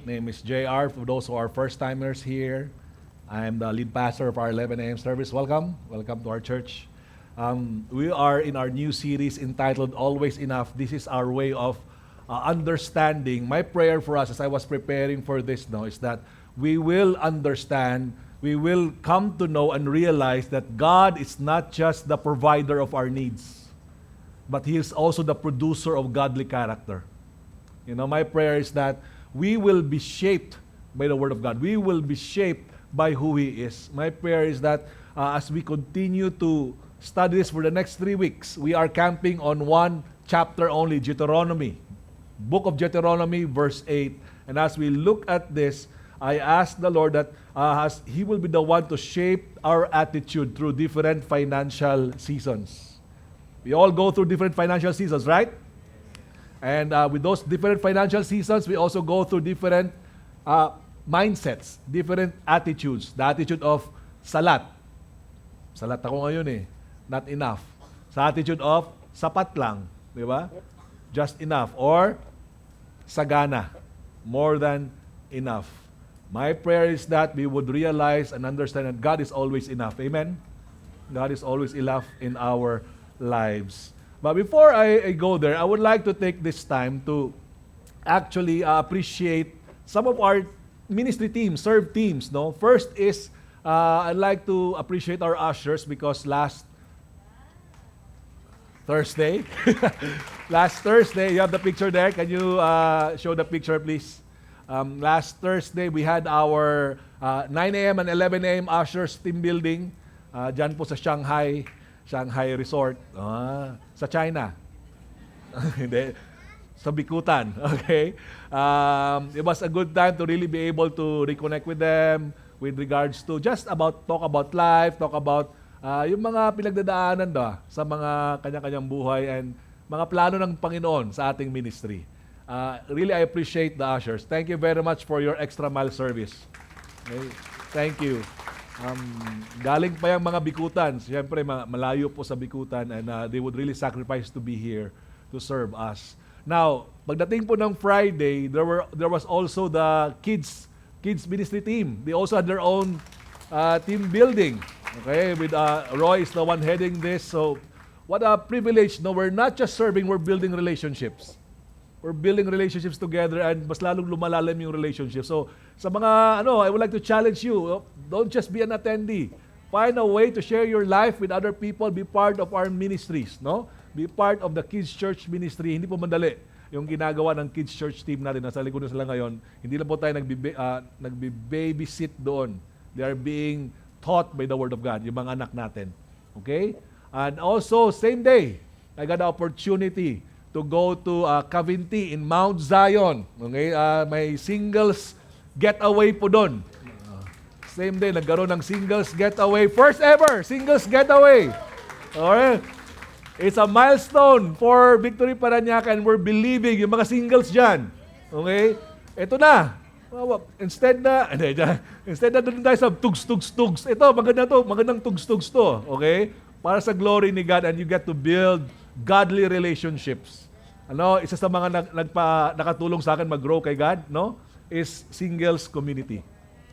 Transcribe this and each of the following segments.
name is JR. For those who are first-timers here, I'm the lead pastor of our 11 a.m. service. Welcome. Welcome to our church. We are in our new series entitled Always Enough. This is our way of understanding. My prayer for us as I was preparing for this now is that we will understand, we will come to know and realize that God is not just the provider of our needs, but He is also the producer of godly character. You know, my prayer is that we will be shaped by the Word of God. We will be shaped by who He is. My prayer is that as we continue to study this for the next 3 weeks, we are camping on one chapter only, Deuteronomy. Book of Deuteronomy, verse 8. And as we look at this, I ask the Lord that as He will be the one to shape our attitude through different financial seasons. We all go through different financial seasons, right? And with those different financial seasons, we also go through different mindsets, different attitudes. The attitude of salat. Salat ako ngayon eh. Not enough. Sa attitude of sapat lang. Di ba? Just enough. Or sagana. More than enough. My prayer is that we would realize and understand that God is always enough. Amen? God is always enough in our lives. But before I go there, I would like to take this time to actually appreciate some of our ministry teams, serve teams. No, first is I'd like to appreciate our ushers because last Thursday, you have the picture there. Can you show the picture, please? Last Thursday, we had our 9 a.m. and 11 a.m. ushers team building. Dyan po sa Shanghai Resort. Sa China. Hindi. Sa Bikutan. Okay? It was a good time to really be able to reconnect with them with regards to just talk about life, talk about yung mga pinagdadaanan sa mga kanya-kanyang buhay and mga plano ng Panginoon sa ating ministry. Really, I appreciate the ushers. Thank you very much for your extra mile service. Okay? Thank you. Galing pa yung mga Bikutan. Siyempre, malayo po sa Bikutan and they would really sacrifice to be here to serve us. Now, pagdating po ng Friday, there was also the kids ministry team. They also had their own team building. Okay, with Roy is the one heading this. So, what a privilege. No, we're not just serving, we're building relationships. We're building relationships together and mas lalong lumalalim yung relationship. So, sa mga, I would like to challenge you, don't just be an attendee. Find a way to share your life with other people, be part of our ministries, no? Be part of the Kids Church Ministry. Hindi po madali yung ginagawa ng Kids Church team natin. Nasa likod na sila ngayon. Hindi lang po tayo nagbe-babysit doon. They are being taught by the Word of God, yung mga anak natin. Okay? And also, same day, I got the opportunity to go to Cavinti in Mount Zion. Okay? May singles getaway po doon. Same day, nagkaroon ng singles getaway. First ever, singles getaway. Alright? It's a milestone for Victory Parañaque and we're believing yung mga singles dyan. Okay? Ito na. Instead na doon tayo sa tugs. Ito, magandang tugs to. Okay? Para sa glory ni God and you get to build godly relationships. Isa sa mga nakatulong sa akin mag-grow kay God, is singles community.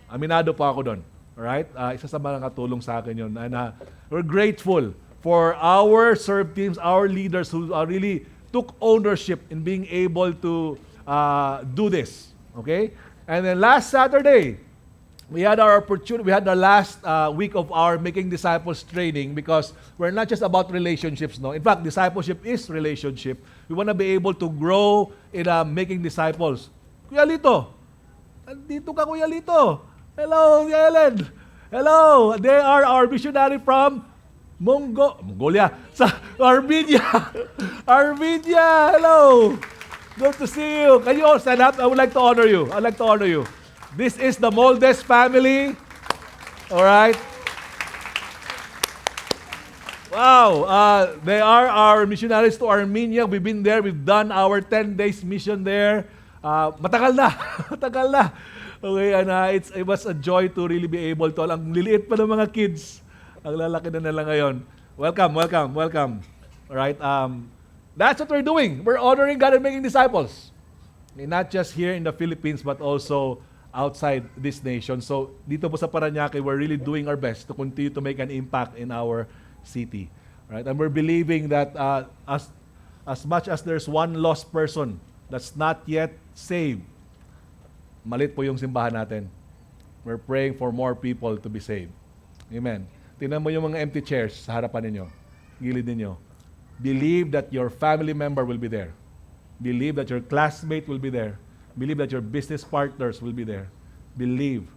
Aminado pa ako doon. Alright? Isa sa mga nakatulong sa akin yun. And we're grateful for our serve teams, our leaders who really took ownership in being able to do this. Okay? And then last Saturday, we had our opportunity, we had the last week of our Making Disciples training because we're not just about relationships, no? In fact, discipleship is relationship. We want to be able to grow in making disciples. Kuya Lito, andito ka Kuya Lito. Hello, Ellen. Hello, they are our missionary from Mongolia. Sa Armenia. Armenia, hello. Good to see you. Can you all stand up? I would like to honor you. I'd like to honor you. This is the Moldes family. All right. Wow. They are our missionaries to Armenia. We've been there. We've done our 10 days mission there. Matagal na. Matagal na. Okay, and it was a joy to really be able to. Ang liliit pa ng mga kids. Ang lalaki na nila ngayon. Welcome. All right. That's what we're doing. We're honoring God and making disciples. Not just here in the Philippines, but also outside this nation. So dito po sa Parañaque, we're really doing our best to continue to make an impact in our city. Right? And we're believing that as much as there's one lost person that's not yet saved, malit po yung simbahan natin. We're praying for more people to be saved. Amen. Tingnan mo yung mga empty chairs sa harapan ninyo, gilid ninyo. Believe that your family member will be there. Believe that your classmate will be there. Believe that your business partners will be there. Believe.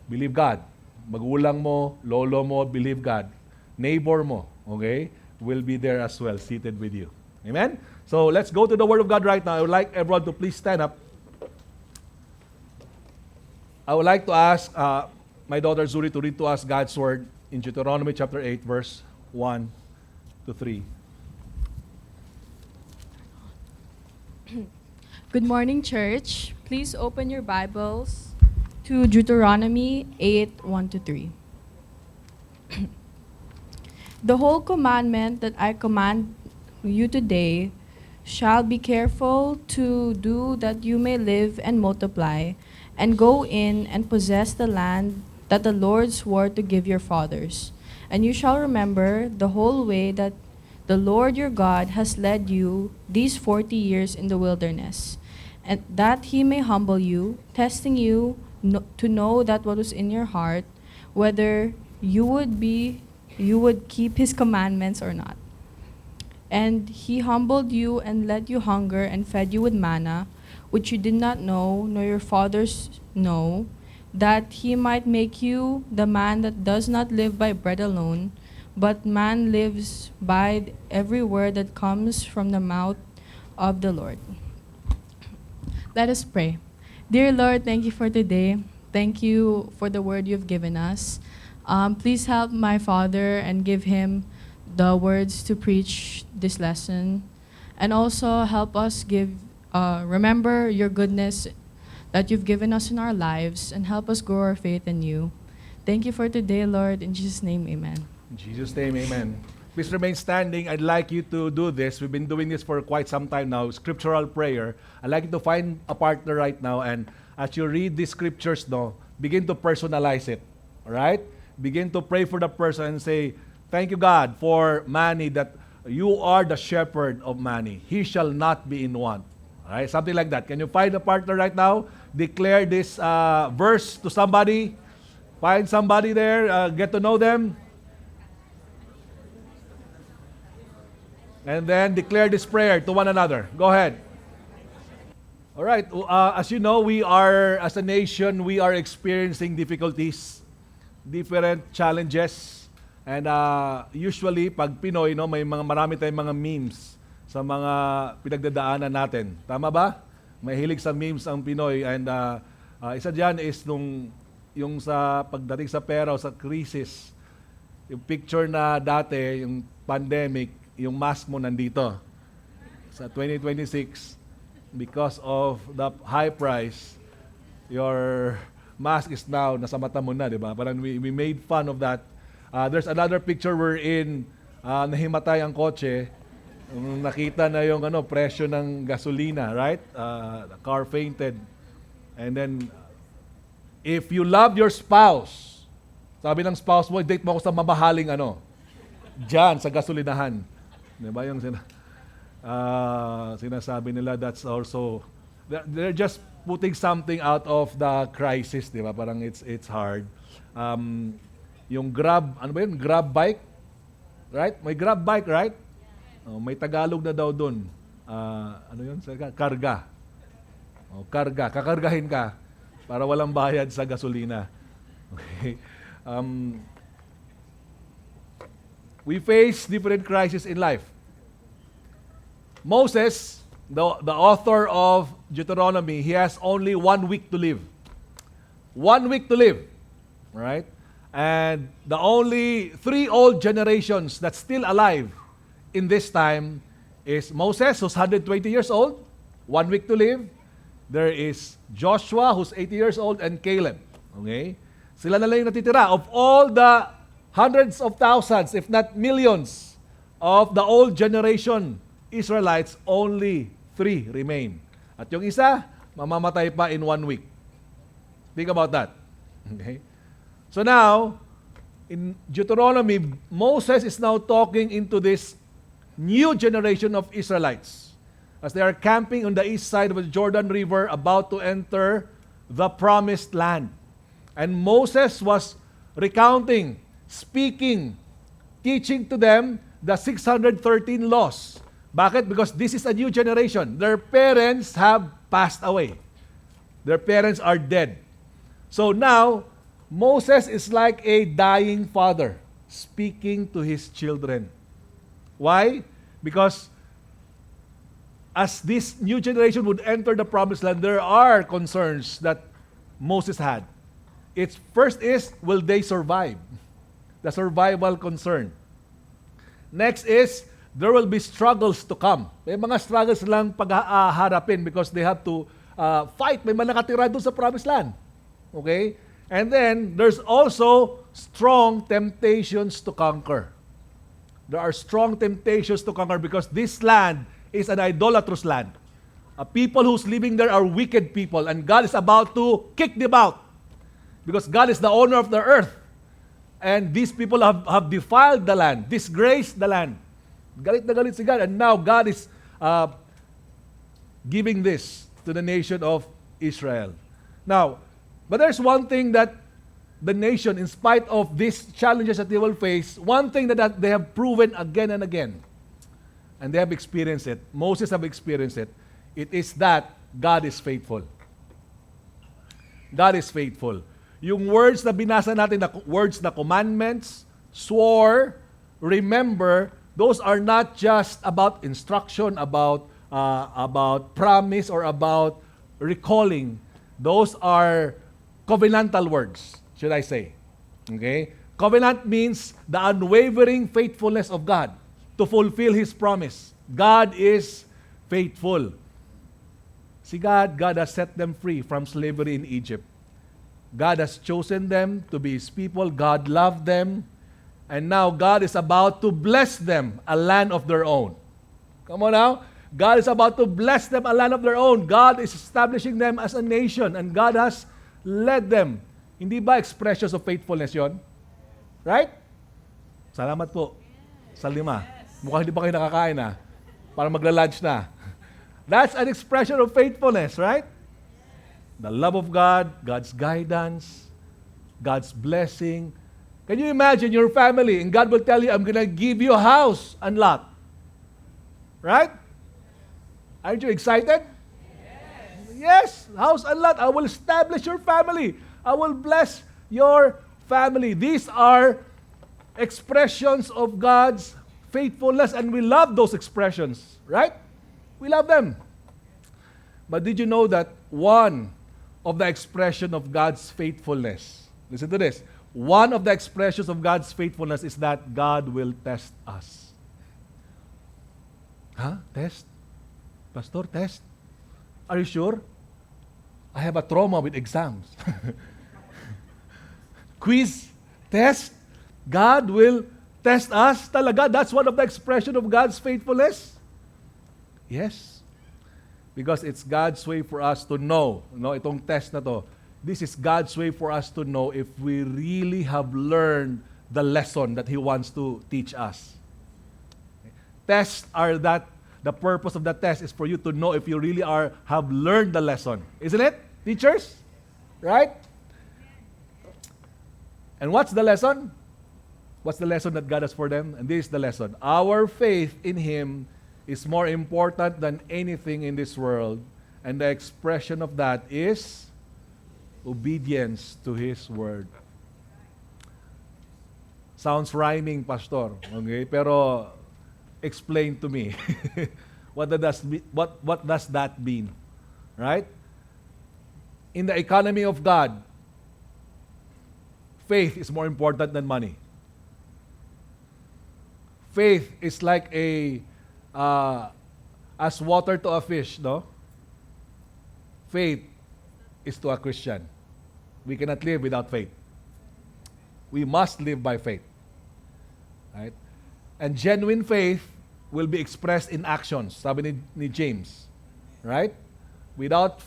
Believe God. Magulang mo, lolo mo, believe God. Neighbor mo, okay, will be there as well, seated with you. Amen? So let's go to the Word of God right now. I would like everyone to please stand up. I would like to ask my daughter Zuri to read to us God's Word in Deuteronomy chapter 8, verse 1 to 3. Good morning, church. Please open your Bibles to Deuteronomy 8, 1 to 3. The whole commandment that I command you today shall be careful to do, that you may live and multiply, and go in and possess the land that the Lord swore to give your fathers. And you shall remember the whole way that the Lord your God has led you these 40 years in the wilderness, and that he may humble you, testing you to know that what was in your heart, whether you would keep his commandments or not. And he humbled you and let you hunger and fed you with manna, which you did not know, nor your fathers know, that he might make you the man that does not live by bread alone, but man lives by every word that comes from the mouth of the Lord. Let us pray. Dear Lord, thank you for today. Thank you for the word you've given us. Please help my father and give him the words to preach this lesson. And also help us remember your goodness that you've given us in our lives, and help us grow our faith in you. Thank you for today, Lord. In Jesus' name, amen. In Jesus' name, amen. Please remain standing. I'd like you to do this. We've been doing this for quite some time now, scriptural prayer. I'd like you to find a partner right now, and as you read these scriptures, begin to personalize it. All right? Begin to pray for the person and say, thank you, God, for Manny, that you are the shepherd of Manny. He shall not be in want. All right? Something like that. Can you find a partner right now? Declare this verse to somebody. Find somebody there. Get to know them. And then declare this prayer to one another. Go ahead. All right. As you know, as a nation, we are experiencing difficulties, different challenges. And usually, pag Pinoy, marami tayong mga memes sa mga pinagdadaanan natin. Tama ba? Mahilig sa memes ang Pinoy. And isa dyan is yung sa pagdating sa pera o sa crisis, yung picture na dati, yung pandemic, yung mask mo nandito. Sa 2026, because of the high price, your mask is now nasa mata mo na, di ba? Parang we made fun of that. There's another picture wherein nahimatay ang kotse, nakita na yung presyo ng gasolina, right? The car fainted. And then, if you love your spouse, sabi ng spouse mo, date mo ako sa mamahaling dyan, sa gasolinahan. Diba yung sinasabi nila, that's also, they're just putting something out of the crisis, diba? Parang it's hard. Yung Grab, Grab bike? Right? May Grab bike, right? May Tagalog na daw dun. Karga. Karga. Kakargahin ka para walang bayad sa gasolina. Okay? We face different crises in life. Moses, the author of Deuteronomy, he has only 1 week to live. 1 week to live. Right? And the only 3 old generations that's still alive in this time is Moses, who's 120 years old, 1 week to live. There is Joshua, who's 80 years old, and Caleb. Okay? Sila na lang yung natitira. Of all the hundreds of thousands, if not millions, of the old generation Israelites, only 3 remain. At yung isa, mamamatay pa in 1 week. Think about that. Okay? So now, in Deuteronomy, Moses is now talking into this new generation of Israelites as they are camping on the east side of the Jordan River about to enter the promised land. And Moses was recounting, speaking, teaching to them the 613 laws. Bakit? Because this is a new generation. Their parents have passed away. Their parents are dead. So now, Moses is like a dying father speaking to his children. Why? Because as this new generation would enter the promised land, there are concerns that Moses had. Its first is, will they survive? The survival concern. Next is, there will be struggles to come. May mga struggles lang paghaharapin because they have to fight. May mga nakatira doon sa promised land. Okay? And then, there's also strong temptations to conquer. There are strong temptations to conquer because this land is an idolatrous land. A people who's living there are wicked people, and God is about to kick them out because God is the owner of the earth. And these people have defiled the land, disgraced the land. Galit na galit si God, and now God is giving this to the nation of Israel. Now, but there's one thing that the nation, in spite of these challenges that they will face, one thing that they have proven again and again, and they have experienced it, Moses have experienced it, it is that God is faithful. God is faithful. Yung words na binasa natin, na words na commandments, swore, remember, those are not just about instruction, about promise, or about recalling. Those are covenantal words, should I say. Okay? Covenant means the unwavering faithfulness of God to fulfill His promise. God is faithful. See, God has set them free from slavery in Egypt. God has chosen them to be His people. God loved them. And now God is about to bless them a land of their own. Come on now. God is about to bless them a land of their own. God is establishing them as a nation, and God has led them. Hindi ba expressions of faithfulness yon? Right? Salamat po. Sa 5. Mukhang hindi pa kayo nakakain para magla-lunch na. That's an expression of faithfulness, right? The love of God, God's guidance, God's blessing. Can you imagine your family and God will tell you, I'm going to give you a house and lot. Right? Aren't you excited? Yes, house and lot. I will establish your family. I will bless your family. These are expressions of God's faithfulness, and we love those expressions, right? We love them. But did you know that one of the expression of God's faithfulness, listen to this, one of the expressions of God's faithfulness is that God will test us. Huh? Test? Pastor, test? Are you sure? I have a trauma with exams. Quiz, test, God will test us. Talaga, that's one of the expression of God's faithfulness. Yes. Because it's God's way for us to know, itong test na to, this is God's way for us to know if we really have learned the lesson that He wants to teach us. Tests are that, the purpose of the test is for you to know if you really have learned the lesson. Isn't it, teachers? Right? And what's the lesson? What's the lesson that God has for them? And this is the lesson. Our faith in Him is more important than anything in this world. And the expression of that is obedience to His Word. Sounds rhyming, Pastor. Okay? Pero explain to me. What does that mean? Right? In the economy of God, faith is more important than money. Faith is like as water to a fish, no? Faith is to a Christian. We cannot live without faith. We must live by faith. Right? And genuine faith will be expressed in actions, sabi ni James. Right? Without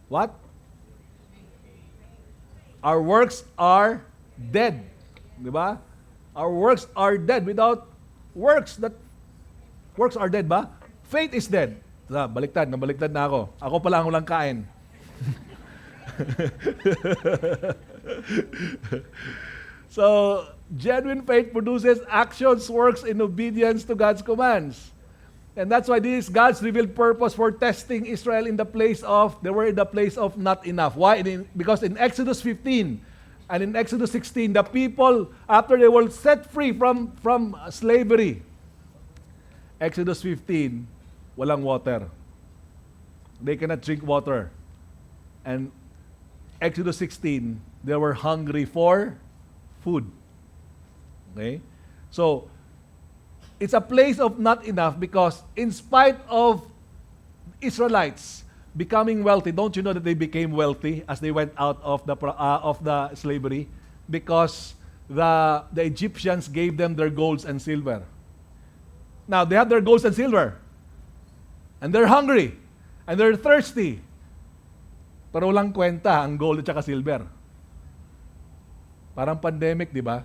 what? Our works are dead. Di ba? Our works are dead. Without works, works are dead ba? Faith is dead. Nabaliktad na ako. Ako pala ang walang kain. So, genuine faith produces actions, works in obedience to God's commands. And that's why this is God's revealed purpose for testing Israel they were in the place of not enough. Why? Because in Exodus 15 and in Exodus 16, the people, after they were set free from slavery, Exodus 15, walang water. They cannot drink water. And Exodus 16, they were hungry for food. Okay? So, it's a place of not enough because in spite of Israelites becoming wealthy, don't you know that they became wealthy as they went out of the slavery? Because the Egyptians gave them their golds and silver. Now, they have their golds and silver. And they're hungry. And they're thirsty. Pero walang kwenta ang gold at saka silver. Parang pandemic, di ba?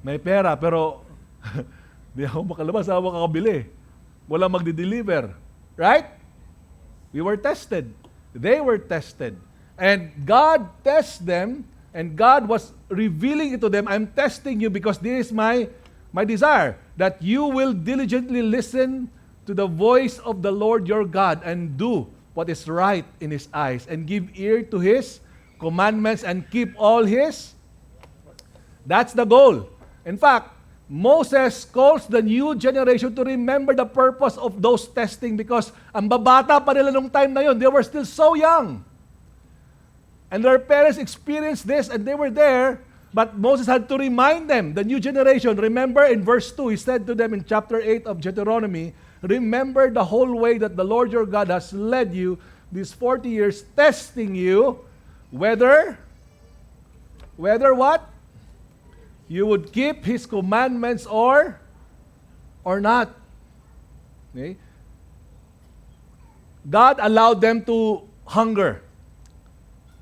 May pera, pero di ako makalabas, ako makakabili. Walang magdi-deliver. Right? We were tested. They were tested. And God tests them, and God was revealing it to them, I'm testing you because this is my desire, that you will diligently listen to the voice of the Lord your God and do what is right in His eyes and give ear to His commandments and keep all His. That's the goal. In fact, Moses calls the new generation to remember the purpose of those testing because ang babata pa nila nung time na yun. They were still so young. And their parents experienced this and they were there, but Moses had to remind them, the new generation. Remember in verse 2, he said to them in chapter 8 of Deuteronomy, remember the whole way that the Lord your God has led you these 40 years, testing you, whether what? You would keep His commandments or not. Okay? God allowed them to hunger.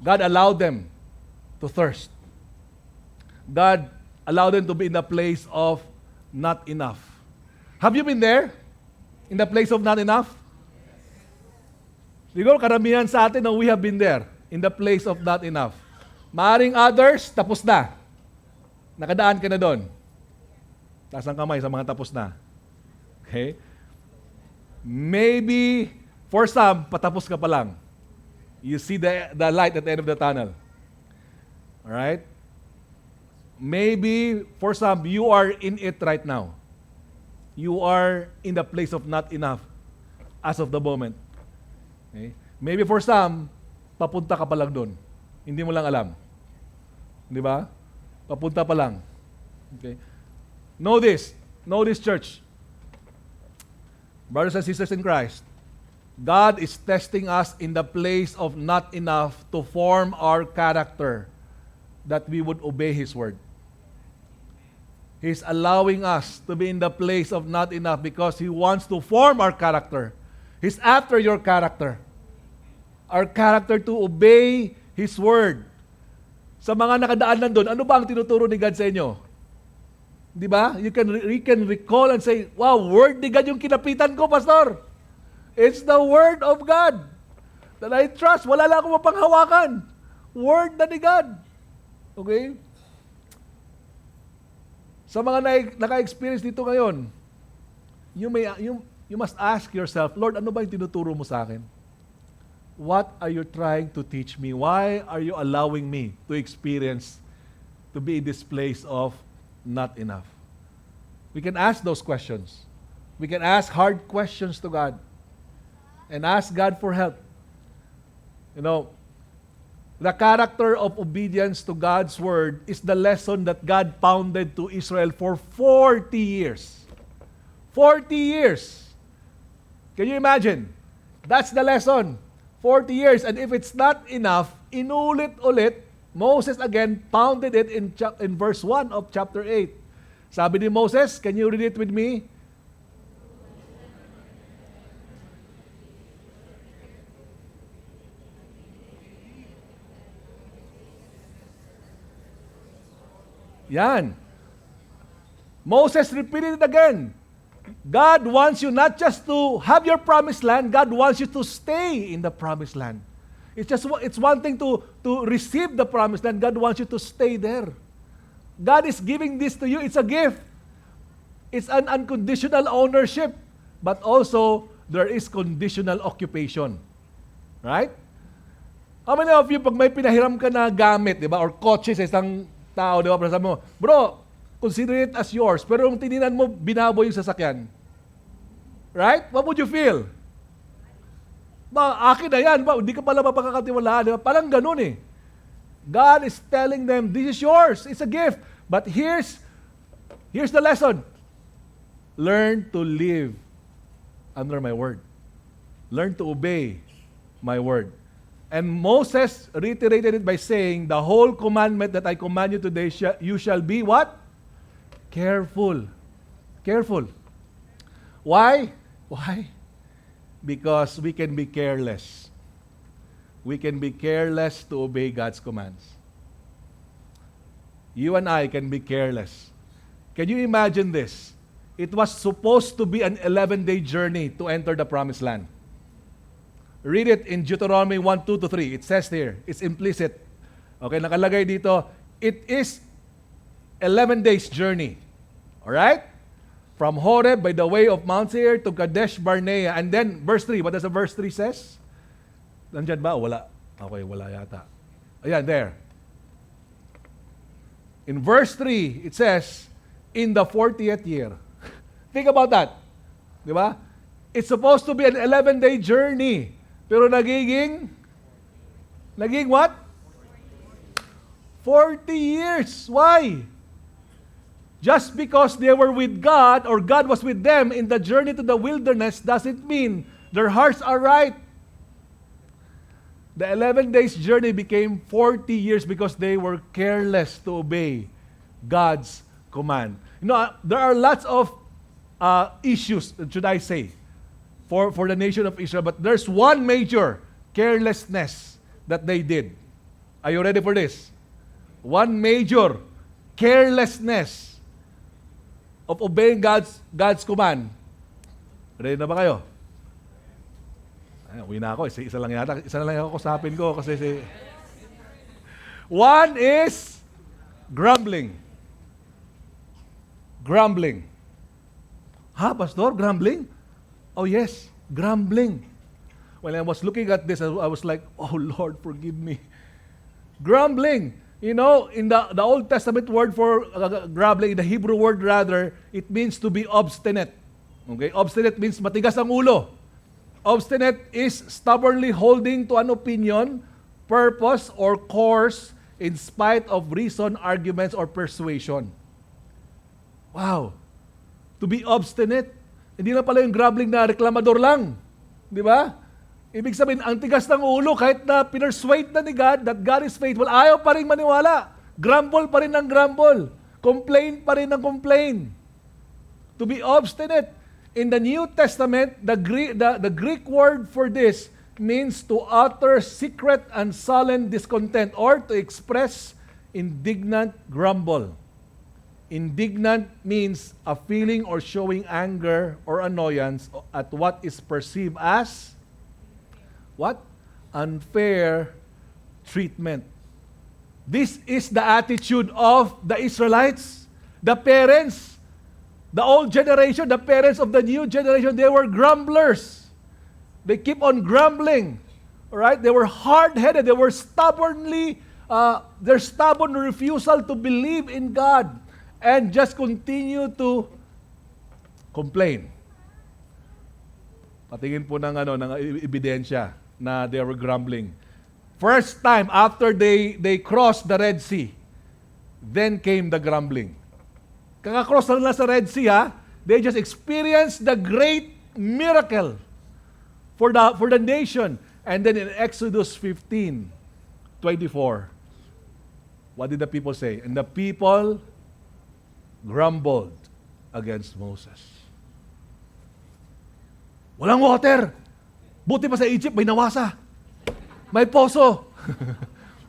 God allowed them to thirst. God allowed them to be in the place of not enough. Have you been there? In the place of not enough? Siguro karamihan sa atin na we have been there. In the place of not enough. Maaring others, tapos na. Nakadaan ka na doon. Taas ang kamay sa mga tapos na. Okay? Maybe, for some, patapos ka pa lang. You see the light at the end of the tunnel. Alright? Maybe, for some, you are in it right now. You are in the place of not enough as of the moment. Okay? Maybe for some, papunta ka pa lang doon. Hindi mo lang alam. Di ba? Papunta pa lang. Okay? Know this, church. Brothers and sisters in Christ, God is testing us in the place of not enough to form our character that we would obey His word. He's allowing us to be in the place of not enough because He wants to form our character. He's after your character. Our character to obey His word. Sa mga nakadaan lang doon, ano ba ang tinuturo ni God sa inyo? Di ba? You can recall and say, wow, word ni God yung kinapitan ko, Pastor. It's the word of God that I trust. Wala lang akong mapanghawakan. Word na ni God. Okay? Sa mga naka-experience dito ngayon, you must ask yourself, Lord, ano ba yung tinuturo mo sa akin? What are you trying to teach me? Why are you allowing me to experience, to be in this place of not enough? We can ask those questions. We can ask hard questions to God and ask God for help. You know, the character of obedience to God's word is the lesson that God pounded to Israel for 40 years. 40 years. Can you imagine? That's the lesson. 40 years. And if it's not enough, inulit-ulit, Moses again pounded it in verse 1 of chapter 8. Sabi ni Moses, can you read it with me? Yan. Moses repeated it again. God wants you not just to have your promised land, God wants you to stay in the promised land. It's one thing to receive the promised land. God wants you to stay there. God is giving this to you. It's a gift. It's an unconditional ownership. But also, there is conditional occupation. Right? How many of you, pag may pinahiram ka na gamit, di ba, or kotse sa isang tao, di ba, sabi mo, bro, consider it as yours. Pero kung tininan mo, binaboy yung sasakyan. Right? What would you feel? Akin na yan. Hindi ka pala mapakakatiwalaan. Di ba? Parang ganun eh. God is telling them, this is yours. It's a gift. But here's the lesson. Learn to live under my word. Learn to obey my word. And Moses reiterated it by saying, the whole commandment that I command you today, you shall be what? Careful. Careful. Why? Why? Because we can be careless. We can be careless to obey God's commands. You and I can be careless. Can you imagine this? It was supposed to be an 11-day journey to enter the promised land. Read it in Deuteronomy 1:2-3. It says here, it's implicit. Okay, nakalagay dito, it is 11 days journey. Alright? From Horeb by the way of Mount Seir to Kadesh Barnea. And then, verse 3, what does the verse 3 says? Nandyan ba? Wala. Okay, wala yata. Ayan, there. In verse 3, it says, in the 40th year. Think about that. Di ba? It's supposed to be an 11-day journey. Pero nagiging what? 40 years. Why? Just because they were with God or God was with them in the journey to the wilderness doesn't mean their hearts are right. The 11 days journey became 40 years because they were careless to obey God's command. You know, there are lots of issues, should I say, for the nation of Israel, but there's one major carelessness that they did. Are you ready for this? One major carelessness of obeying God's command. Ready na ba kayo? Ay, uwi na ako. Isa lang yata. Isa na lang ako kusapin ko kasi One is grumbling. Grumbling. Ha, Pastor? Grumbling? Oh yes, grumbling. When I was looking at this, I was like, oh Lord, forgive me. Grumbling. You know, in the Old Testament word for grumbling, the Hebrew word rather, it means to be obstinate. Okay? Obstinate means matigas ang ulo. Obstinate is stubbornly holding to an opinion, purpose, or course in spite of reason, arguments, or persuasion. Wow. To be obstinate. Hindi na pala yung grumbling na reklamador lang. Di ba? Ibig sabihin, ang tigas ng ulo, kahit na pinersuade na ni God that God is faithful, ayaw pa rin maniwala. Grumble pa rin ng grumble. Complain pa rin ng complain. To be obstinate. In the New Testament, the Greek word for this means to utter secret and sullen discontent or to express indignant grumble. Indignant means a feeling or showing anger or annoyance at what is perceived as what? Unfair treatment. This is the attitude of the Israelites, the parents, the old generation, the parents of the new generation. They were grumblers. They keep on grumbling. All right? They were hard-headed. They were their stubborn refusal to believe in God and just continue to complain. Patingin po ng ebidensya na they were grumbling. First time after they crossed the Red Sea, then came the grumbling. Kaka-cross na sa Red Sea, they just experienced the great miracle for the nation. And then in Exodus 15:24, what did the people say? And the people grumbled against Moses. Walang water. Buti pa sa Egypt, may nawasa. May poso.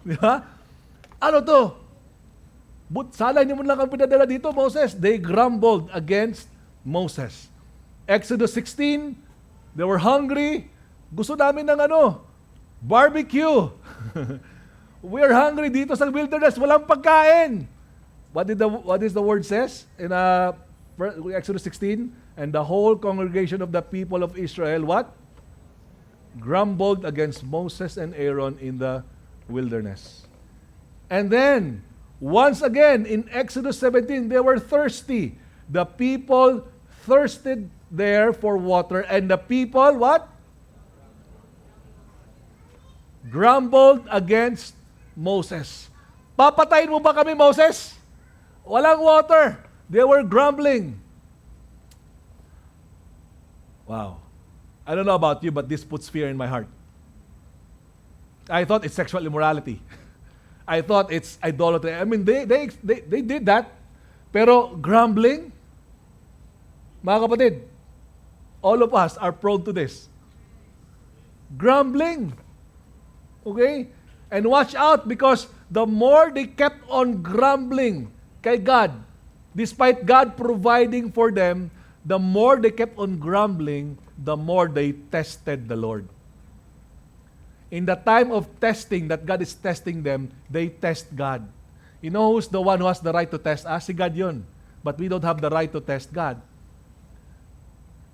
Di ba? Ano to? Sana hindi mo lang kang pinadala dito, Moses. They grumbled against Moses. Exodus 16, they were hungry. Gusto namin ng barbecue. We're hungry dito sa wilderness. Walang pagkain. What is the word says in Exodus 16? And the whole congregation of the people of Israel, what? Grumbled against Moses and Aaron in the wilderness. And then, once again, in Exodus 17, they were thirsty. The people thirsted there for water. And the people, what? Grumbled against Moses. Papatayin mo ba kami, Moses? Walang water. They were grumbling. Wow. I don't know about you, but this puts fear in my heart. I thought it's sexual immorality. I thought it's idolatry. I mean, they did that. Pero grumbling, mga kapatid, all of us are prone to this. Grumbling. Okay? And watch out, because the more they kept on grumbling kay God, despite God providing for them, the more they kept on grumbling, the more they tested the Lord. In the time of testing that God is testing them, they test God. You know who's the one who has the right to test us? Si God yun. But we don't have the right to test God.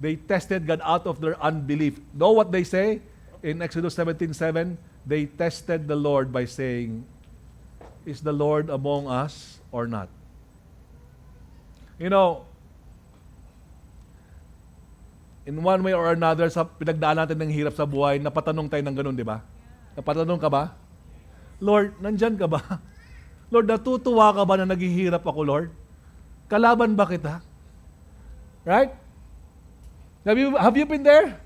They tested God out of their unbelief. Know what they say? In Exodus 17:7, they tested the Lord by saying, is the Lord among us or not? You know, in one way or another, sa pinagdaan natin ng hirap sa buhay, napatanong tayo ng ganun, di ba? Napatanong ka ba? Lord, nandyan ka ba? Lord, natutuwa ka ba na naghihirap ako, Lord? Kalaban ba kita? Right? Have you been there?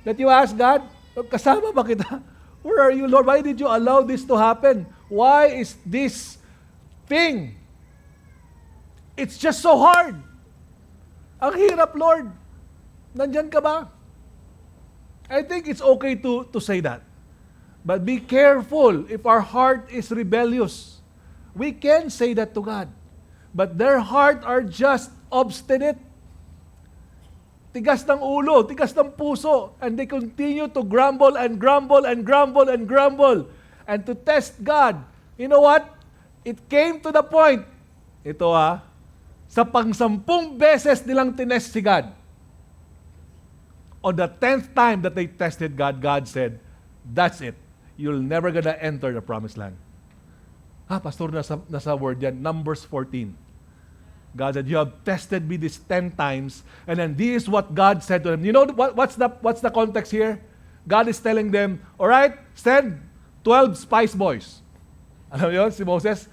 That you ask God, kasama ba kita? Where are you, Lord? Why did you allow this to happen? Why is this thing? It's just so hard. Ang hirap, Lord. Nandyan ka ba? I think it's okay to say that. But be careful if our heart is rebellious. We can say that to God. But their heart are just obstinate. Tigas ng ulo, tigas ng puso. And they continue to grumble and grumble and grumble and grumble. And to test God. You know what? It came to the point. Ito sa pang-10 beses nilang tinest si God. On the 10th time that they tested God, God said, that's it. You'll never gonna enter the promised land. Pastor, nasa word yan. Numbers 14. God said, you have tested me this 10 times, and then this is what God said to them. You know what's the context here? God is telling them, all right, send 12 spice boys. Alam mo yun, si Moses.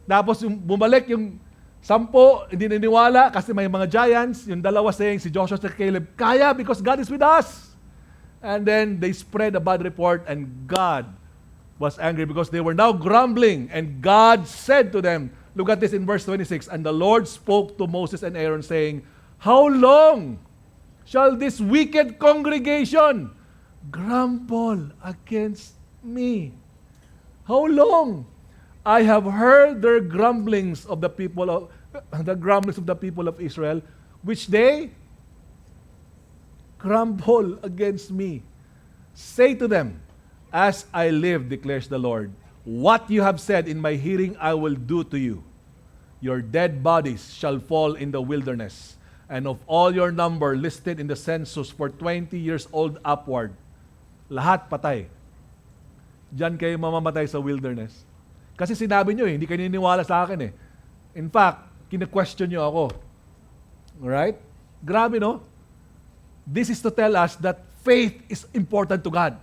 Tapos bumalik yung 10, hindi niniwala kasi may mga giants. Yung 2 saying, si Joshua at Caleb, kaya because God is with us. And then they spread a bad report, and God was angry because they were now grumbling. And God said to them, look at this in verse 26, and the Lord spoke to Moses and Aaron saying, how long shall this wicked congregation grumble against me? How long? I have heard their grumblings of the people of Israel, which they grumble against me. Say to them, as I live, declares the Lord, what you have said in my hearing I will do to you. Your dead bodies shall fall in the wilderness, and of all your number listed in the census for 20 years old upward, lahat patay. Diyan kayo mamamatay sa wilderness. Kasi sinabi nyo hindi kayo niniwala sa akin In fact, kine-question nyo ako. Alright? Grabe, no? This is to tell us that faith is important to God.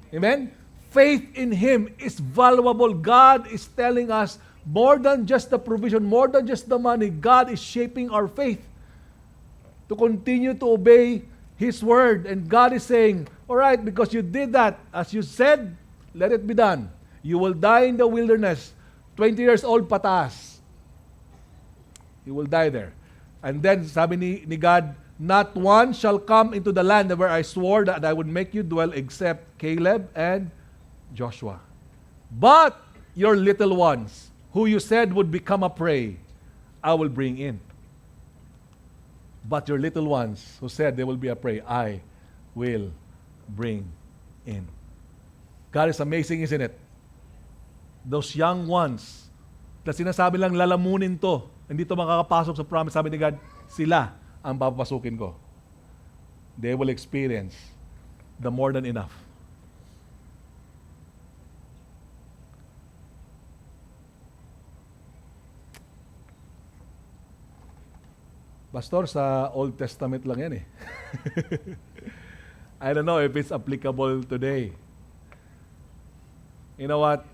Amen? Faith in Him is valuable. God is telling us more than just the provision, more than just the money. God is shaping our faith to continue to obey His word. And God is saying, alright, because you did that, as you said, let it be done. You will die in the wilderness, 20 years old pataas. You will die there. And then, sabi ni God, not one shall come into the land where I swore that I would make you dwell except Caleb and Joshua. But your little ones, who you said would become a prey, I will bring in. But your little ones who said they will be a prey, I will bring in. God is amazing, isn't it? Those young ones, na sinasabi lang lalamunin to, hindi to makakapasok sa promise, sabi ni God, sila ang papapasukin ko. They will experience the more than enough. Pastor, sa Old Testament lang yan eh. I don't know if it's applicable today. You know what?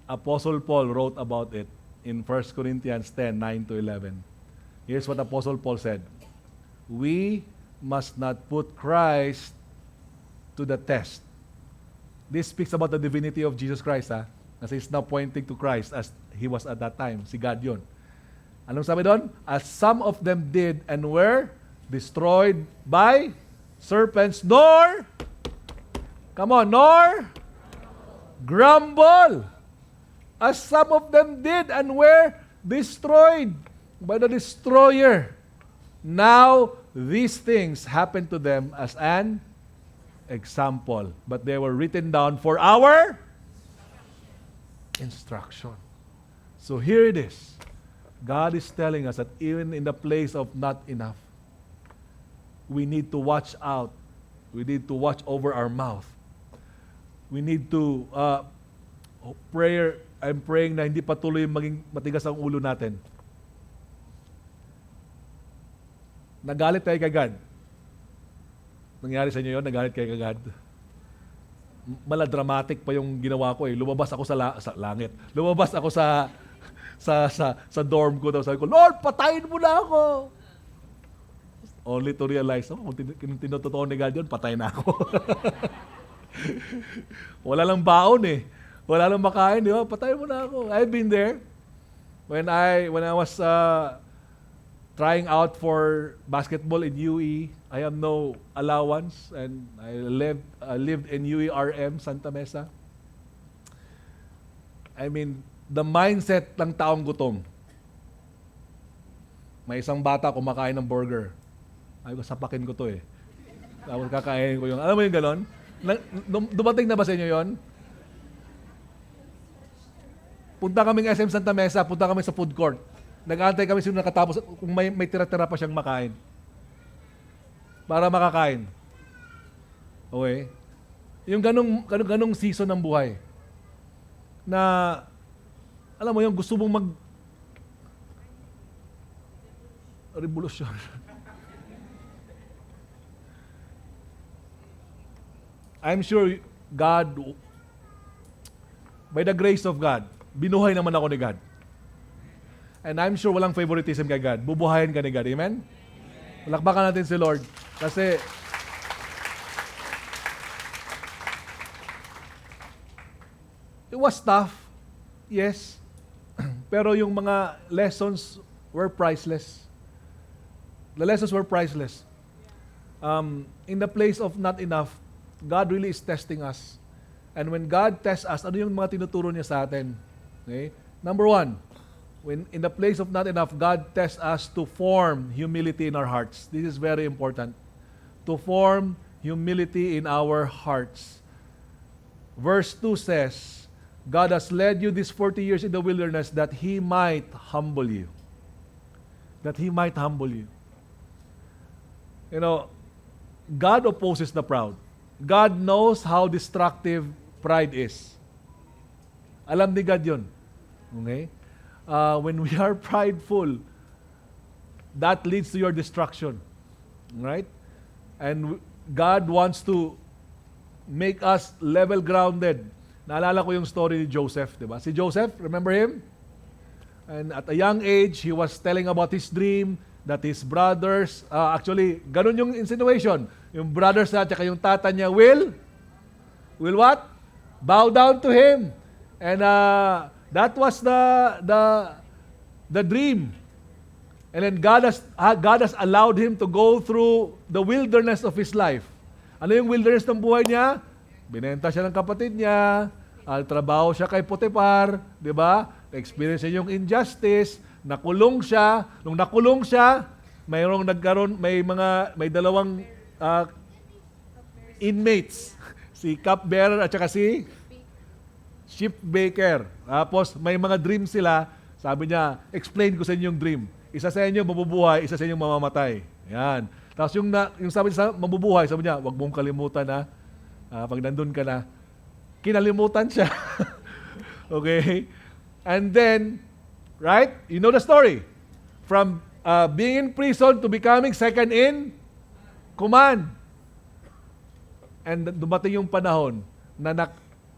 Apostle Paul wrote about it in 1 Corinthians 10, 9 to 11. Here's what Apostle Paul said. We must not put Christ to the test. This speaks about the divinity of Jesus Christ, ha? Kasi it's now pointing to Christ as He was at that time. Si God yun. Anong sabi doon? As some of them did and were destroyed by serpents, nor grumble. As some of them did and were destroyed by the destroyer. Now, these things happened to them as an example, but they were written down for our instruction. So here it is. God is telling us that even in the place of not enough, we need to watch out. We need to watch over our mouth. We need to I'm praying na hindi patuloy maging matigas ang ulo natin. Nagalit kayo kay God. Nangyari sa inyo yun, nagalit kayo kay God. Maladramatic pa yung ginawa ko eh. Lumabas ako sa langit. Lumabas ako sa dorm ko. Tapos sabi ko, Lord, patayin mo na ako. Only to realize, kung tinutotoo ni God yun, patay na ako. Wala lang baon eh. Wala lang makain, di ba? Patayin mo na ako. I've been there. When I was trying out for basketball in UE, I have no allowance, and I lived in UERM, Santa Mesa. I mean, the mindset ng taong gutom. May isang bata kumakain ng burger. Ay, sapakin ko to eh. Tapos kakainin ko yung, alam mo yung gano'n? Dumating na ba sa inyo yon? Punta kaming SM Santa Mesa, punta kami sa food court. Nag-aantay kami sino nakatapos, kung may tira-tira pa siyang makain. Para makakain. Okay? Yung ganong season ng buhay. Na, alam mo yung gusto mong revolusyon. I'm sure God, by the grace of God, binuhay naman ako ni God. And I'm sure walang favoritism kay God. Bubuhayin ka ni God. Amen? Palakpakan natin si Lord. Kasi, it was tough. Yes. Pero yung mga lessons were priceless. The lessons were priceless. In the place of not enough, God really is testing us. And when God tests us, ano yung mga tinuturo niya sa atin? Okay? Number one, when in the place of not enough, God tests us to form humility in our hearts. This is very important. To form humility in our hearts. Verse 2 says, God has led you these 40 years in the wilderness that He might humble you. That He might humble you. You know, God opposes the proud. God knows how destructive pride is. Alam ni God yun. Okay? When we are prideful, that leads to your destruction. Right? And God wants to make us level-grounded. Naalala ko yung story ni Joseph, di ba? Si Joseph, remember him? And at a young age, he was telling about his dream that his brothers, actually, ganun yung insinuation. Yung brothers na at yung tata niya will what? Bow down to him. And that was the dream. And then God has allowed him to go through the wilderness of his life. Ano yung wilderness ng buhay niya? Binenta siya ng kapatid niya, trabaho siya kay Potiphar, di ba? experience niya yung injustice, nakulong siya. Nung nakulong siya, may dalawang inmates, si cupbearer at saka si shipbaker. Tapos may mga dream sila. Sabi niya, explain ko sa inyo yung dream. Isa sa inyo mabubuhay, isa sa inyo mamamatay. Yan. Tapos yung sabi niya sa mabubuhay, sabi niya, wag mong kalimutan na pag nandun ka na. Kinalimutan siya. Okay? And then, right? You know the story. From being in prison to becoming second in command. And dumating yung panahon na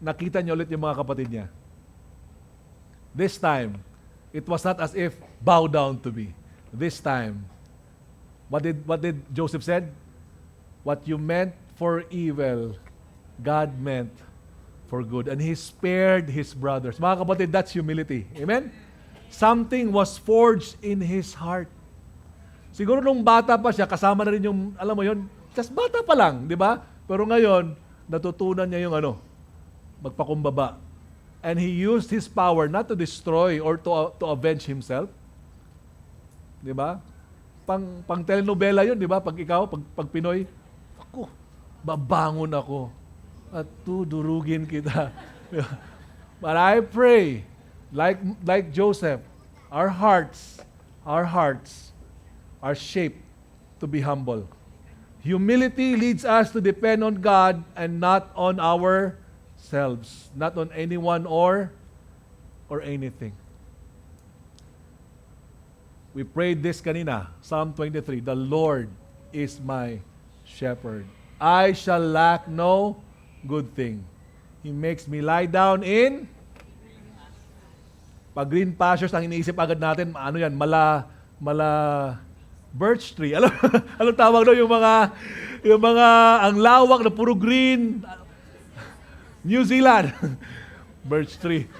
nakita niya ulit yung mga kapatid niya. This time, it was not as if bow down to me. This time, what did Joseph said? What you meant for evil, God meant for good. And he spared his brothers. Mga kapatid, that's humility. Amen? Something was forged in his heart. Siguro nung bata pa siya, kasama na rin yung, alam mo yun, just bata pa lang, di ba? Pero ngayon, natutunan niya yung magpakumbaba. And he used his power not to destroy or to avenge himself. Di ba? Pang telenovela yun, di ba? Pag ikaw, pag Pinoy, ako, babangon ako at tudurugin kita. But I pray, like Joseph, our hearts are shaped to be humble. Humility leads us to depend on God and not on ourselves, not on anyone or anything. We prayed this kanina, Psalm 23, the Lord is my shepherd. I shall lack no good thing. He makes me lie down in pag green pastures, ang iniisip agad natin, ano yan, mala birch tree. Alam tawag doon yung mga ang lawak na puro green. New Zealand. Birch tree.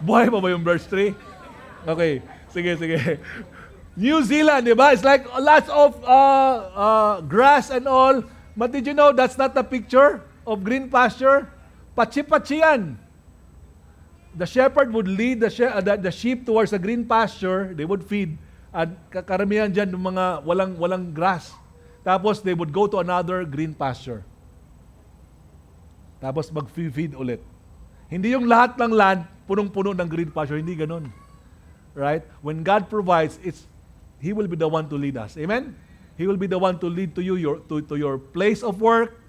Buhay pa ba yung birch tree? Okay, sige. New Zealand, di ba? It's like lots of grass and all. But did you know that's not the picture of green pasture? Pachi-pachi yan. The shepherd would lead the sheep towards the green pasture. They would feed. At karamihan dyan ng mga walang grass. Tapos they would go to another green pasture. Tapos mag-feed ulit. Hindi yung lahat ng land punong-puno ng green pasture. Hindi ganun. Right? When God provides, He will be the one to lead us. Amen? He will be the one to lead to you to your place of work.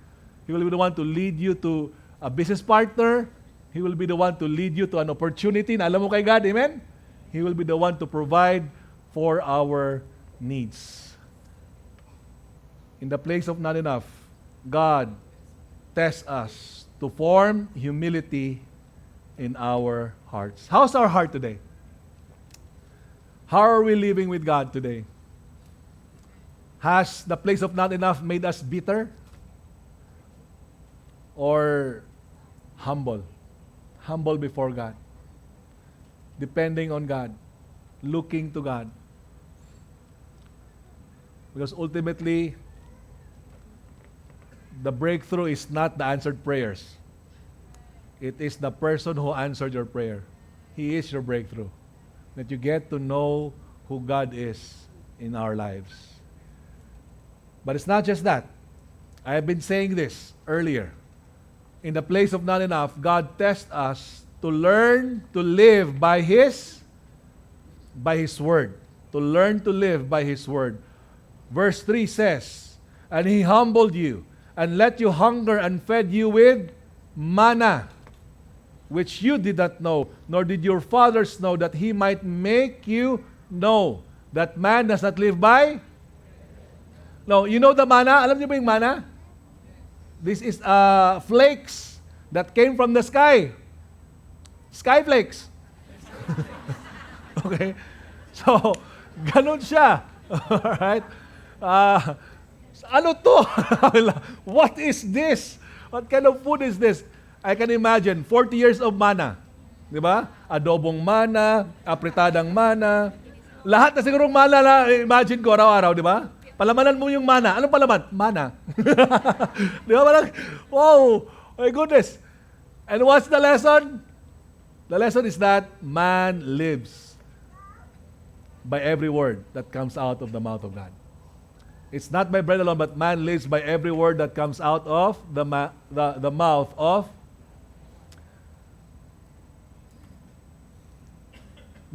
He will be the one to lead you to a business partner. He will be the one to lead you to an opportunity na alam mo kay God. Amen? He will be the one to provide for our needs. In the place of not enough, God tests us to form humility in our hearts. How's our heart today? How are we living with God today? Has the place of not enough made us bitter? Or humble? Humble before God. Depending on God. Looking to God. Because ultimately, the breakthrough is not the answered prayers. It is the person who answered your prayer. He is your breakthrough. That you get to know who God is in our lives. But it's not just that. I have been saying this earlier. In the place of not enough, God tests us to learn to live by His Word. To learn to live by His Word. Verse 3 says, and He humbled you, and let you hunger, and fed you with manna, which you did not know, nor did your fathers know, that He might make you know that man does not live by. No, you know the manna? Alam niyo ba yung manna? This is flakes that came from the sky. Sky flakes. Okay? So, ganun siya. Alright? Ano to? What is this? What kind of food is this? I can imagine 40 years of manna. Di ba? Adobong manna, apritadang manna. Lahat na sigurong manna na imagine ko araw-araw, di ba? Palamanan mo yung manna. Anong palaman? Manna. Di ba? Parang, wow, my goodness. And what's the lesson? The lesson is that man lives by every word that comes out of the mouth of God. It's not by bread alone, but man lives by every word that comes out of the mouth of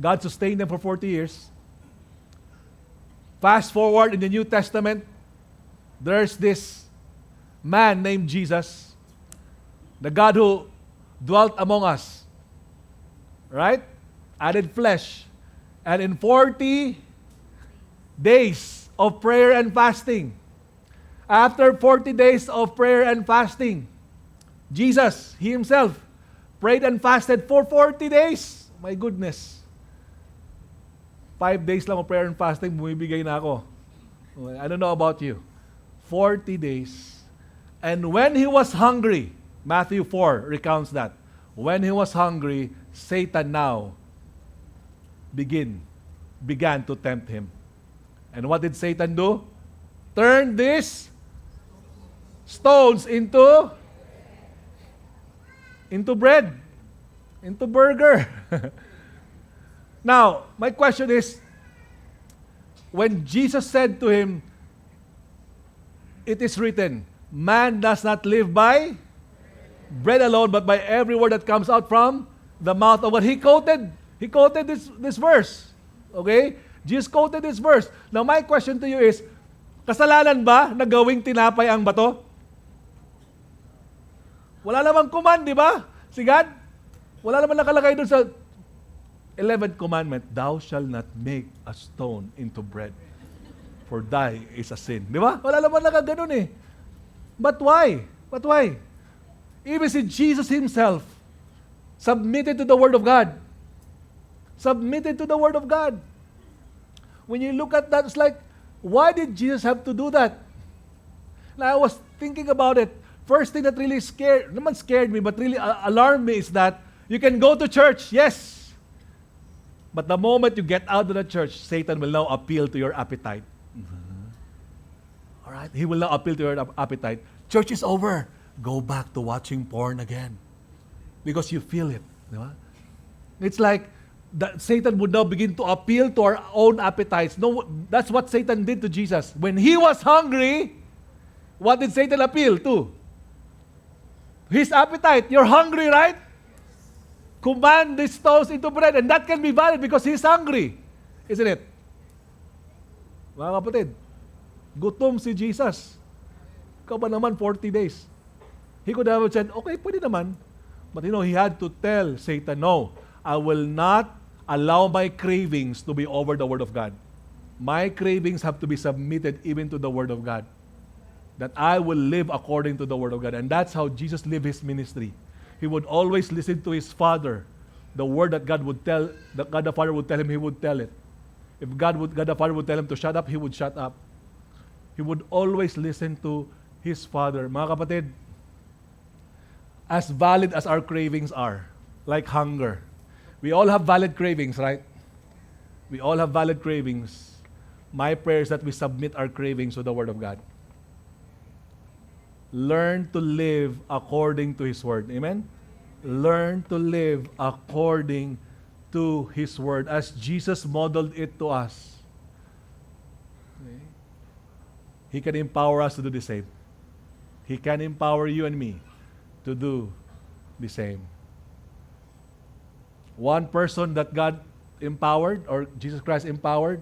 God. Sustained them for 40 years. Fast forward in the New Testament, there's this man named Jesus, the God who dwelt among us, right? Added flesh. And in 40 days of prayer and fasting, after 40 days of prayer and fasting, Jesus, He Himself, prayed and fasted for 40 days. My goodness. 5 days lang of prayer and fasting, bumibigay na ako. I don't know about you. 40 days. And when He was hungry, Matthew 4 recounts that. When He was hungry, Satan now began to tempt Him. And what did Satan do? Turn these stones into bread, into burger. Now, my question is, when Jesus said to him, it is written, man does not live by bread alone, but by every word that comes out from the mouth of God. He quoted this verse. Okay? Jesus quoted this verse. Now, my question to you is, kasalanan ba na gawing tinapay ang bato? Wala namang command, di ba? Si God? Wala naman nakalagay doon sa 11th commandment, thou shall not make a stone into bread, for thy is a sin. Di ba? Wala naman nakaganon eh. But why? But why? Even si Jesus Himself submitted to the Word of God. Submitted to the Word of God. When you look at that, it's like, why did Jesus have to do that? Now, I was thinking about it. First thing that really scared me, but really alarmed me is that you can go to church, yes. But the moment you get out of the church, Satan will now appeal to your appetite. All right? He will now appeal to your appetite. Church is over. Go back to watching porn again. Because you feel it. Di ba? It's like that Satan would now begin to appeal to our own appetites. No, that's what Satan did to Jesus. When He was hungry, what did Satan appeal to? His appetite. You're hungry, right? Command these stones into bread. And that can be valid because He's hungry. Isn't it? Mga kapatid, gutom si Jesus. Ikaw ba naman 40 days? He could have said, okay, pwede naman. But He had to tell Satan, no, I will not allow my cravings to be over the Word of God. My cravings have to be submitted even to the Word of God. That I will live according to the Word of God. And that's how Jesus lived His ministry. He would always listen to His Father. The word that God the Father would tell Him, He would tell it. If God the Father would tell Him to shut up, He would shut up. He would always listen to His Father. Mga kapatid, as valid as our cravings are, like hunger, we all have valid cravings, right? We all have valid cravings. My prayer is that we submit our cravings to the Word of God. Learn to live according to His Word. Amen? Learn to live according to His Word as Jesus modeled it to us. Okay? He can empower us to do the same. He can empower you and me to do the same. One person that God empowered, or Jesus Christ empowered,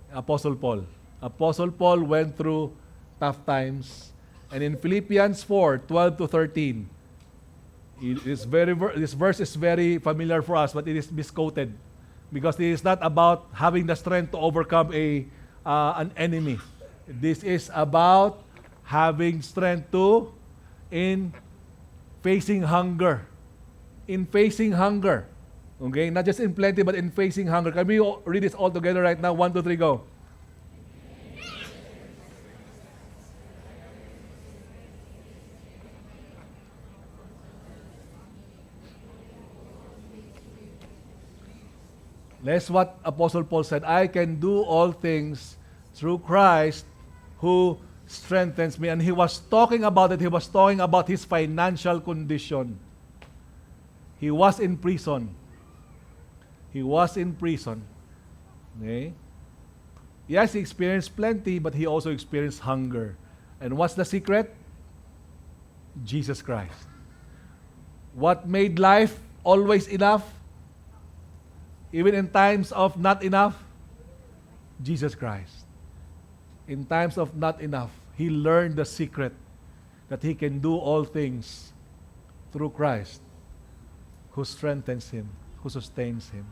Apostle Paul. Apostle Paul went through tough times. And in Philippians 4:12 to 13, this verse is very familiar for us, but it is misquoted because it is not about having the strength to overcome an enemy. This is about having strength in facing hunger. In facing hunger. Okay? Not just in plenty, but in facing hunger. Can we read this all together right now? 1, 2, 3, go. That's what Apostle Paul said. I can do all things through Christ who strengthens me. And he was talking about it. He was talking about his financial condition. He was in prison. He was in prison. Okay? Yes, he experienced plenty, but he also experienced hunger. And what's the secret? Jesus Christ. What made life always enough? Even in times of not enough? Jesus Christ. In times of not enough, he learned the secret that he can do all things through Christ, who strengthens him, who sustains him.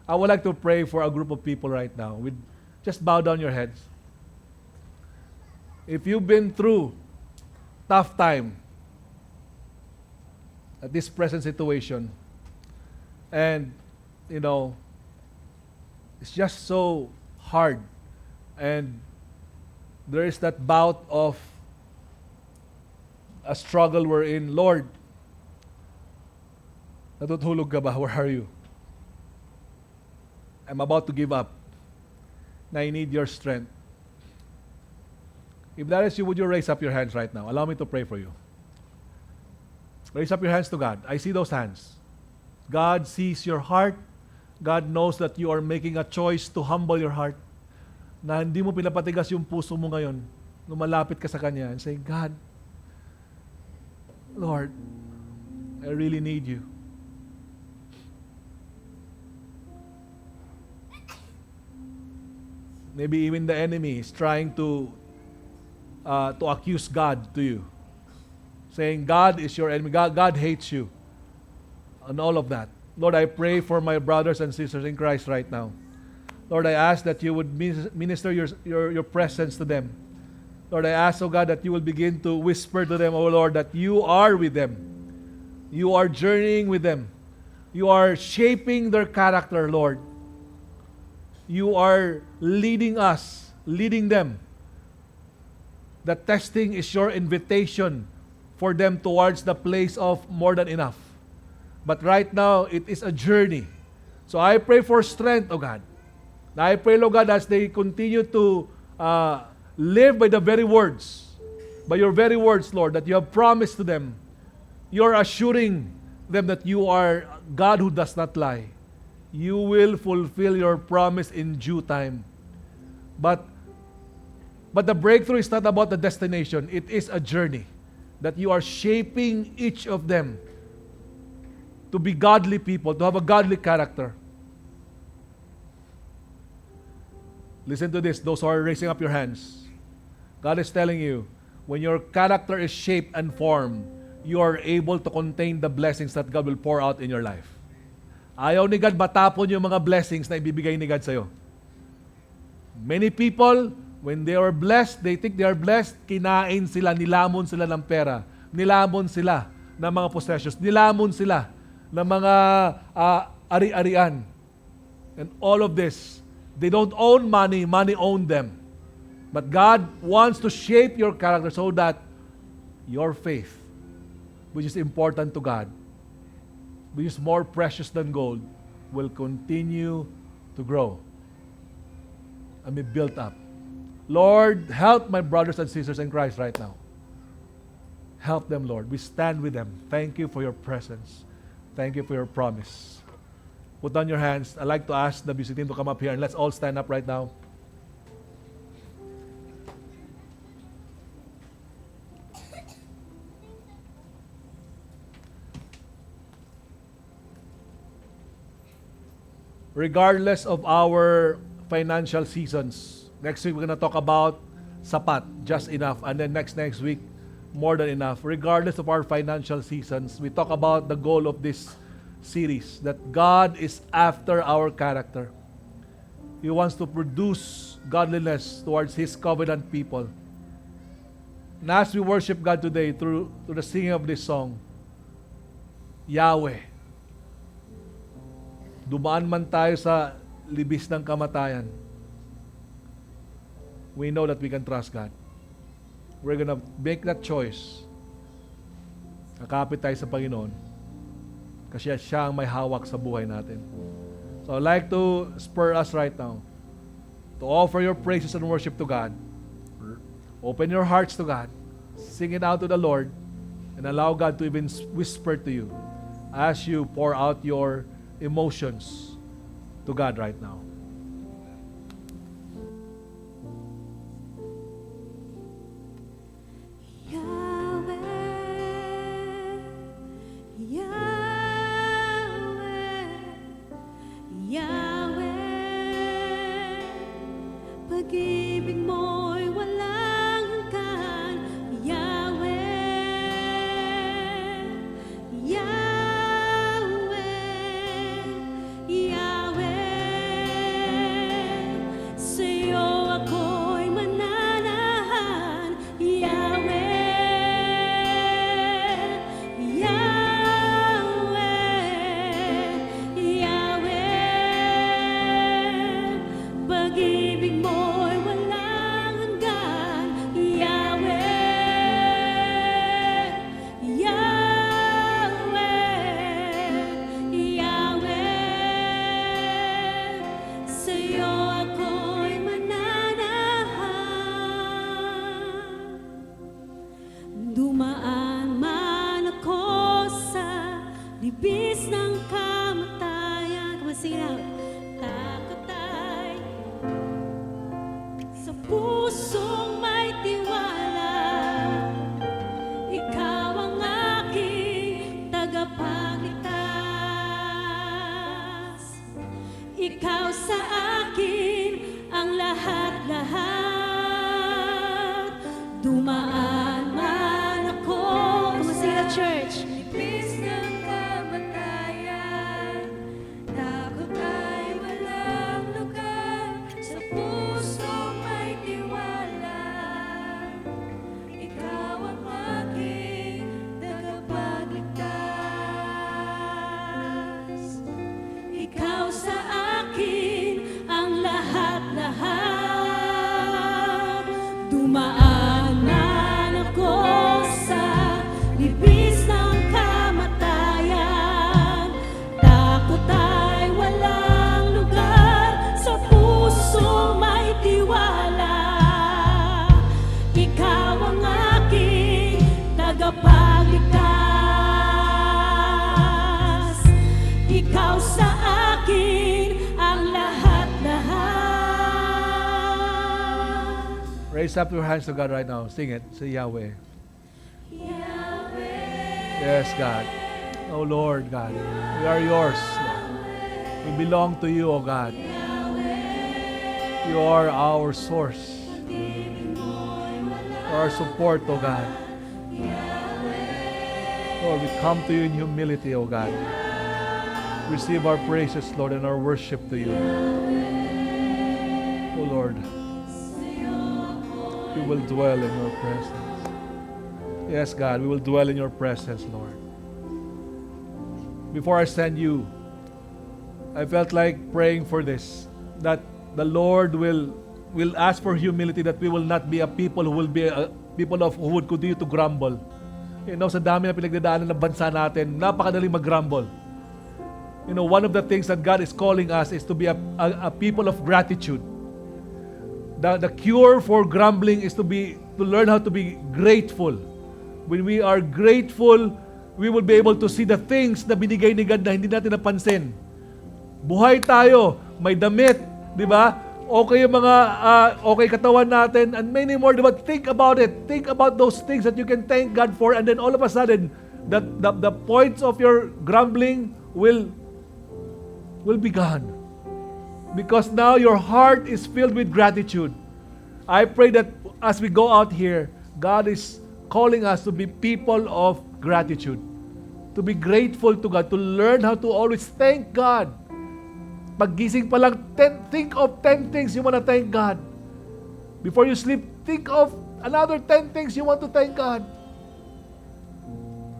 I would like to pray for a group of people right now. Just bow down your heads. If you've been through tough time at this present situation, and it's just so hard, and there is that bout of a struggle we're in, Lord, natutulog ka ba? Where are you? I'm about to give up. Na I need your strength. If that is you, would you raise up your hands right now? Allow me to pray for you. Raise up your hands to God. I see those hands. God sees your heart. God knows that you are making a choice to humble your heart. Na hindi mo pinapatigas yung puso mo ngayon. Lumalapit ka sa Kanya and say, God, Lord, I really need you. Maybe even the enemy is trying to accuse God to you. Saying, God is your enemy. God hates you. And all of that. Lord, I pray for my brothers and sisters in Christ right now. Lord, I ask that you would minister your presence to them. Lord, I ask, oh God, that you will begin to whisper to them, oh Lord, that you are with them. You are journeying with them. You are shaping their character, Lord. You are leading us, leading them. The testing is your invitation for them towards the place of more than enough. But right now, it is a journey. So I pray for strength, oh God. I pray, Lord God, as they continue to live by the very words, by your very words, Lord, that you have promised to them. You're assuring them that you are God who does not lie. You will fulfill your promise in due time. But the breakthrough is not about the destination. It is a journey that you are shaping each of them to be godly people, to have a godly character. Listen to this, those who are raising up your hands. God is telling you, when your character is shaped and formed, you are able to contain the blessings that God will pour out in your life. Ayaw ni God matapon yung mga blessings na ibibigay ni God sa'yo. Many people, when they are blessed, they think they are blessed, kinain sila, nilamon sila ng pera, nilamon sila ng mga possessions, nilamon sila ng mga ari-arian. And all of this, they don't own money, money owned them. But God wants to shape your character so that your faith, which is important to God, which is more precious than gold, will continue to grow and be built up. Lord, help my brothers and sisters in Christ right now. Help them, Lord. We stand with them. Thank you for your presence. Thank you for your promise. Put down your hands. I'd like to ask the music team to come up here and let's all stand up right now. Regardless of our financial seasons, next week we're going to talk about sapat, just enough, and then next week, more than enough. Regardless of our financial seasons, we talk about the goal of this series, that God is after our character. He wants to produce godliness towards His covenant people. And as we worship God today through the singing of this song, Yahweh, dumaan man tayo sa libis ng kamatayan, we know that we can trust God. We're gonna make that choice. Kakapit tayo sa Panginoon kasi siya ang may hawak sa buhay natin. So I'd like to spur us right now to offer your praises and worship to God. Open your hearts to God. Sing it out to the Lord and allow God to even whisper to you as you pour out your emotions to God right now. Pag-ibig mo'y walang hanggan, Yahweh, Yahweh, Yahweh. Sa'yo ako'y mananahan, Yahweh, Yahweh, Yahweh. Pag-ibig mo'y walang hanggan, Yahweh, Yahweh, Yahweh. Sa'yo ako'y mananahan. Dumaan man ako sa libis ng kamatayan, kumasira, takot ay sa pusong may tiwala. Ikaw ang aking tagapagligtas. Ikaw sa akin ang lahat-lahat. Dumaan man ako sa church, libis ng kamatayan, takot ay walang lugar sa puso may tiwala. Ikaw ang aking tagapagligtas. Ikaw sa akin ang lahat-lahat. Dumaan man ako sa libis ng kamatayan, takot ay walang lugar sa puso may tiwala. Ikaw ang aking tagapagligtas. Ikaw sa akin ang lahat-lahat. Raise up your hands to God right now. Sing it. Say Yahweh. Yahweh, Yes, God. Oh Lord, God. We are yours, Lord. We belong to you, oh God. You are our source. Our support, oh God. Lord, we come to you in humility, oh God. Receive our praises, Lord, and our worship to you. Oh Lord, we will dwell in your presence. Yes, God, we will dwell in your presence, Lord. Before I send you, I felt like praying for this, that the Lord will ask for humility, that we will not be a people who will be a people of who would continue to grumble. You know, sa dami na pinagdadaanan ng bansa natin, napakadaling mag-grumble. You know, one of the things that God is calling us is to be a people of gratitude. The cure for grumbling is to learn how to be grateful. When we are grateful, we will be able to see the things na binigay ni God na hindi natin napansin. Buhay tayo, may damit, di ba? Okay yung mga, okay katawan natin, and many more. But think about it. Think about those things that you can thank God for, and then all of a sudden, the points of your grumbling will be gone. Because now your heart is filled with gratitude. I pray that as we go out here, God is calling us to be people of gratitude. To be grateful to God, to learn how to always thank God. Paggising pa lang, think of 10 things you want to thank God. Before you sleep, think of another 10 things you want to thank God.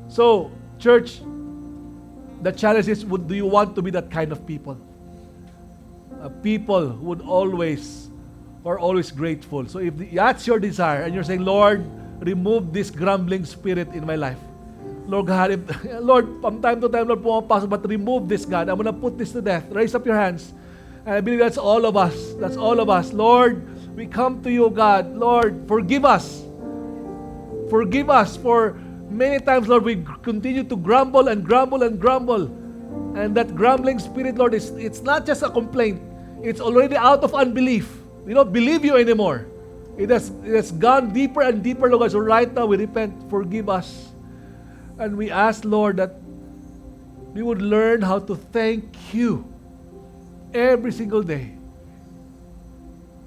So, church, the challenge is, do you want to be that kind of people? People who would always grateful. So if that's your desire and you're saying, Lord, remove this grumbling spirit in my life. Lord God, Lord, from time to time, Lord, pumapasok, but remove this, God. I'm going to put this to death. Raise up your hands. And I believe that's all of us. That's all of us. Lord, we come to you, God. Lord, forgive us. Forgive us for Many times, Lord, we continue to grumble and grumble and grumble. And that grumbling spirit, Lord, it's not just a complaint. It's already out of unbelief. We don't believe you anymore. It has gone deeper and deeper, Lord. So right now, we repent. Forgive us. And we ask, Lord, that we would learn how to thank you every single day.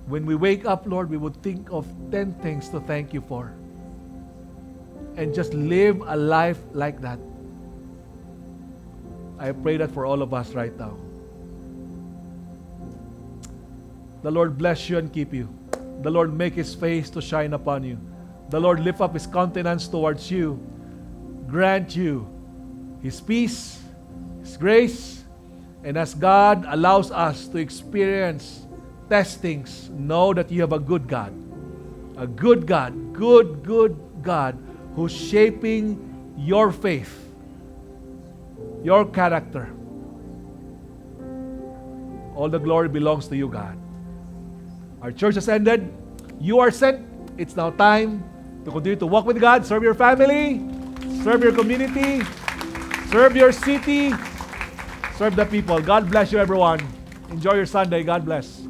When we wake up, Lord, we would think of 10 things to thank you for. And just live a life like that. I pray that for all of us right now. The Lord bless you and keep you. The Lord make His face to shine upon you. The Lord lift up His countenance towards you. Grant you His peace, His grace, and as God allows us to experience testings, know that you have a good God. A good God, good God who's shaping your faith, your character. All the glory belongs to you, God. Our church has ended. You are sent. It's now time to continue to walk with God, serve your family, serve your community, serve your city, serve the people. God bless you, everyone. Enjoy your Sunday. God bless.